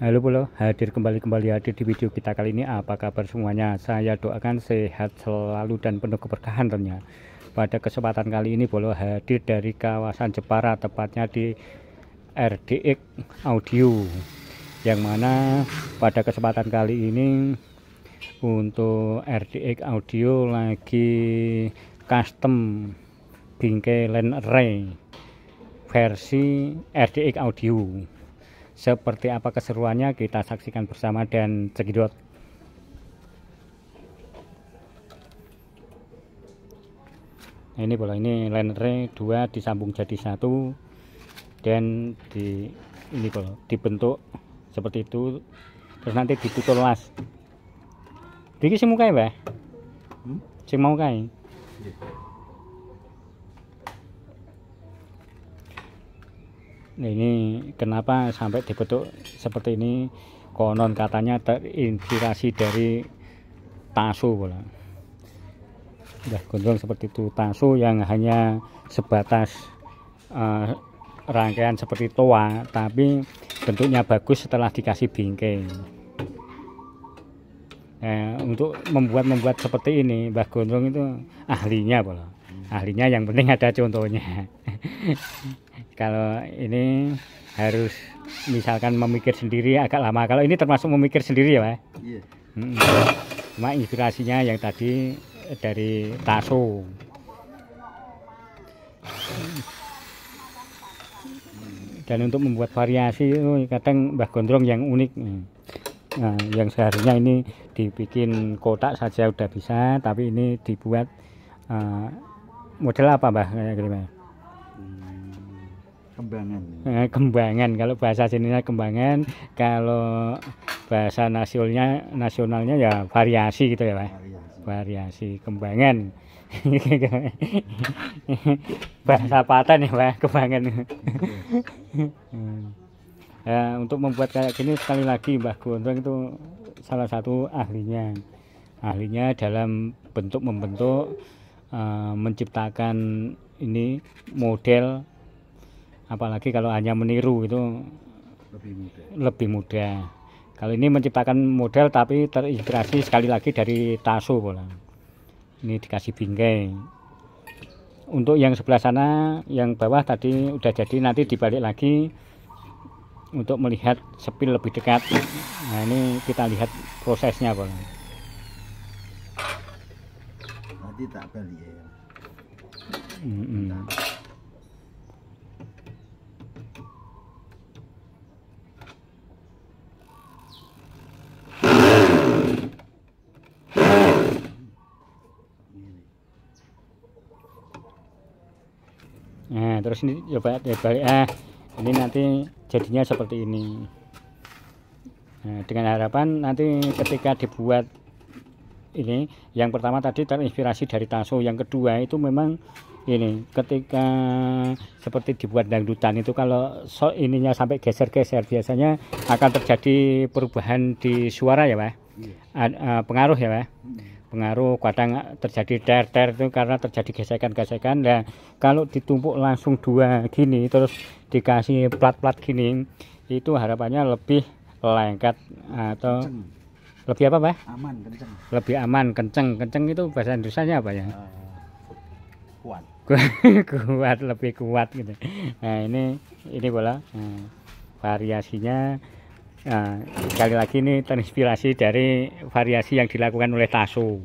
Halo Bolo, hadir hadir di video kita kali ini. Apa kabar semuanya? Saya doakan sehat selalu dan penuh keberkahan tentunya. Pada kesempatan kali ini Bolo hadir dari kawasan Jepara, tepatnya di RDX Audio, yang mana pada kesempatan kali ini untuk RDX Audio lagi custom bingkai Land Array versi RDX Audio. Seperti apa keseruannya kita saksikan bersama dan cekidot. Nah, ini bola ini Land Array 2 disambung jadi satu, dan ini bola dibentuk seperti itu, terus nanti ditutul las. Iki sing mukae wae. Sing mau kae. Nah, ini kenapa sampai dibentuk seperti ini? Konon katanya terinspirasi dari taso bola. Gondrong seperti itu, taso yang hanya sebatas rangkaian seperti toa, tapi bentuknya bagus setelah dikasih bingkai. Untuk membuat seperti ini, Mbah Gondrong itu ahlinya bola. Ahlinya, yang penting ada contohnya. Kalau ini harus misalkan memikir sendiri agak lama. Kalau ini termasuk memikir sendiri ya Pak? Iya. Cuma inspirasinya yang tadi dari taso. Dan untuk membuat variasi itu kadang Mbah Gondrong yang unik. Nah, yang seharusnya ini dibikin kotak saja udah bisa, tapi ini dibuat model apa Mbah? Kembangan. Kalau bahasa sininya kembangan, kalau bahasa nasionalnya ya variasi gitu ya Pak. Variasi kembangan. Bahasa paten ya Pak, kembangan. Ya, untuk membuat kayak gini sekali lagi Mbah Gondrong itu salah satu ahlinya dalam membentuk menciptakan ini model. Apalagi kalau hanya meniru itu lebih mudah. Kalau ini menciptakan model tapi terinspirasi sekali lagi dari taso bola. Ini dikasih bingkai. Untuk yang sebelah sana, yang bawah tadi udah jadi, nanti dibalik lagi untuk melihat sepil lebih dekat. Nah, ini kita lihat prosesnya bola. Nanti tak balik ya. Nah, terus ini coba balik. Ini nanti jadinya seperti ini. Nah, dengan harapan nanti ketika dibuat ini, yang pertama tadi terinspirasi dari taso, yang kedua itu memang ini ketika seperti dibuat dangdutan itu, kalau ininya sampai geser-geser biasanya akan terjadi perubahan di suara ya Pak. Pengaruh ya Pak. Pengaruh, kadang terjadi ter-ter itu karena terjadi gesekan-gesekan. Nah, kalau ditumpuk langsung dua gini terus dikasih plat-plat gini, itu harapannya lebih lengket atau lebih apa Pak? Aman, kenceng. Lebih aman, kenceng itu bahasa Indonesianya apa ya? Kuat. Kuat, lebih kuat gitu. Nah, ini bola. Variasinya sekali lagi ini terinspirasi dari variasi yang dilakukan oleh taso.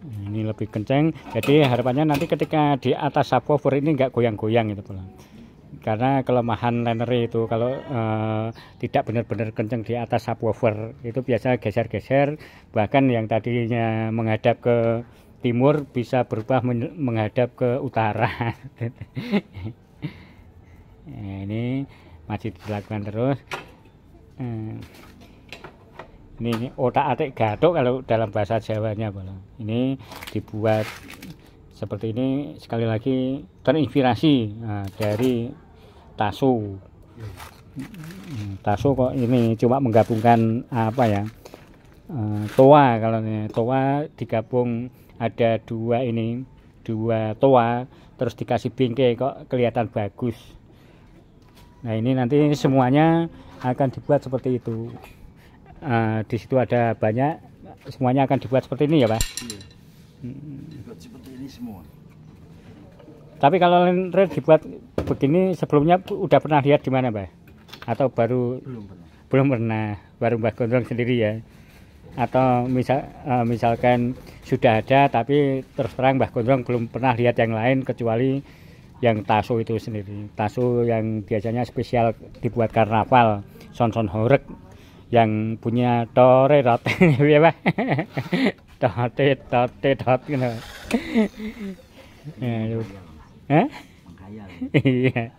Ini lebih kencang, jadi harapannya nanti ketika di atas subwoofer ini enggak goyang-goyang gitu bola. Karena kelemahan Land Array itu kalau tidak benar-benar kencang di atas subwoofer itu biasa geser-geser, bahkan yang tadinya menghadap ke timur bisa berubah menghadap ke utara. Nah, ini masih dilakukan terus. Ini otak-atik gathuk kalau dalam bahasa Jawanya bola. Ini dibuat seperti ini sekali lagi terinspirasi dari taso. Taso kok ini cuma menggabungkan apa ya, toa. Kalau ini toa digabung ada dua ini dua toa terus dikasih bingkai kok kelihatan bagus. Nah ini nanti semuanya akan dibuat seperti itu. Di situ ada banyak, semuanya akan dibuat seperti ini ya Pak? Iya. Dibuat seperti ini semua. Tapi kalau lenret dibuat begini sebelumnya udah pernah lihat di mana Pak? Atau baru? Belum pernah. Belum pernah, baru Mbah Gondrong sendiri ya? Atau misalkan sudah ada tapi terus terang Mbah Gondrong belum pernah lihat yang lain kecuali yang taso itu sendiri. Taso yang biasanya spesial dibuat karnaval, son-son horeg yang punya torerot ya Pak. Totet gitu. Hah? Menghayal. Iya.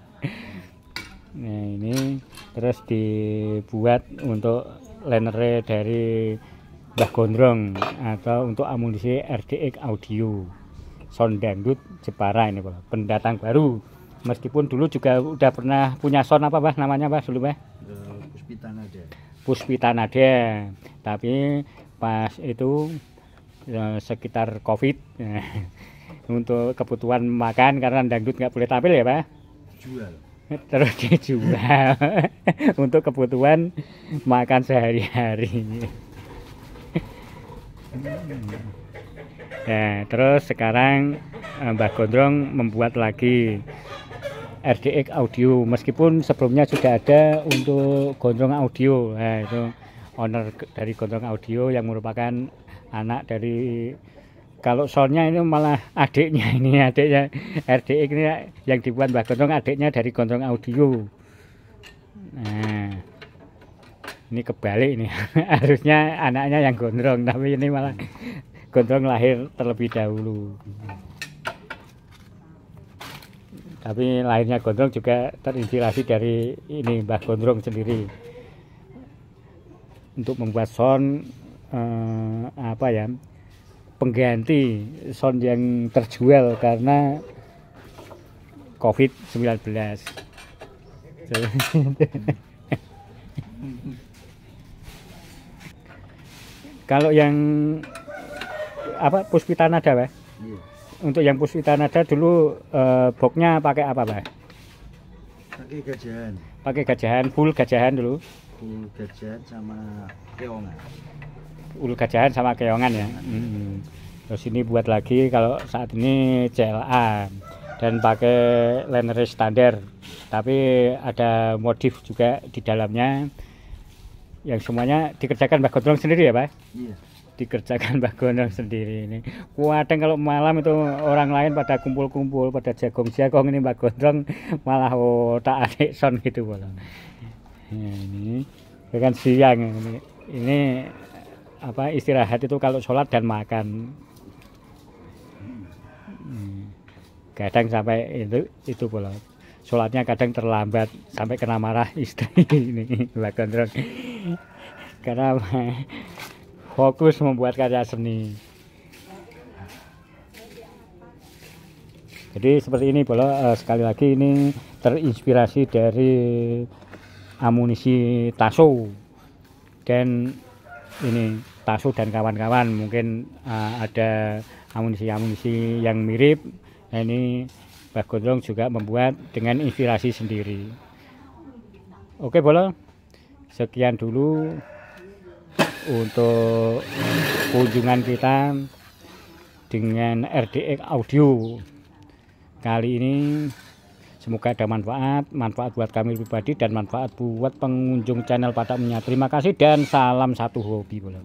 Nah ini terus dibuat untuk lenere dari Mbah Gondrong atau untuk amunisi RDX Audio sound dangdut Jepara ini Pak, pendatang baru. Meskipun dulu juga udah pernah punya sound apa Pak namanya Pak dulu Pak? Puspita Nada. Puspita Nada. Tapi pas itu sekitar Covid untuk kebutuhan makan karena dangdut nggak boleh tampil ya Pak? Jual. Terus dijual untuk kebutuhan makan sehari-hari. Nah, terus sekarang Mbah Gondrong membuat lagi RDX Audio meskipun sebelumnya sudah ada untuk Gondrong Audio. Nah, itu owner dari Gondrong Audio yang merupakan anak dari, kalau soundnya ini malah adiknya, ini adiknya RDX ini yang dibuat Mbah Gondrong, adiknya dari Gondrong Audio. Nah ini kebalik ini harusnya anaknya yang Gondrong tapi ini malah Gondrong lahir terlebih dahulu. Tapi lahirnya Gondrong juga terinspirasi dari ini Mbah Gondrong sendiri untuk membuat sound apa ya, pengganti sound yang terjual karena COVID-19. Kalau yang apa Puspita Nada Pak? Iya. Untuk yang Puspita Nada dulu boxnya pakai apa Pak? Pakai gajahan. Pakai gajahan, full gajahan dulu. Full gajahan sama keongan. Full gajahan sama keongan ya. Terus ini buat lagi kalau saat ini CLA dan pakai lenere standar. Tapi ada modif juga di dalamnya. Yang semuanya dikerjakan Mbah Gondrong sendiri ya Pak? Iya. Dikerjakan Mbah Gondrong sendiri ini. Kadang kalau malam itu orang lain pada kumpul-kumpul, pada jagong-jagong, ini Mbah Gondrong malah tak adik son gitu bola. Ya, ini kan siang ini apa istirahat itu kalau sholat dan makan. Kadang sampai itu bola. Sholatnya kadang terlambat sampai kena marah istri ini Mbah Gondrong karena fokus membuat karya seni. Jadi seperti ini bola, sekali lagi ini terinspirasi dari amunisi Taso dan ini Taso dan kawan-kawan, mungkin ada amunisi-amunisi yang mirip. Nah, ini Mbah Gondrong juga membuat dengan inspirasi sendiri. Oke bola, sekian dulu untuk kunjungan kita dengan RDX Audio kali ini. Semoga ada manfaat buat kami pribadi dan manfaat buat pengunjung channel Patak Minyak. Terima kasih dan salam satu hobi bola.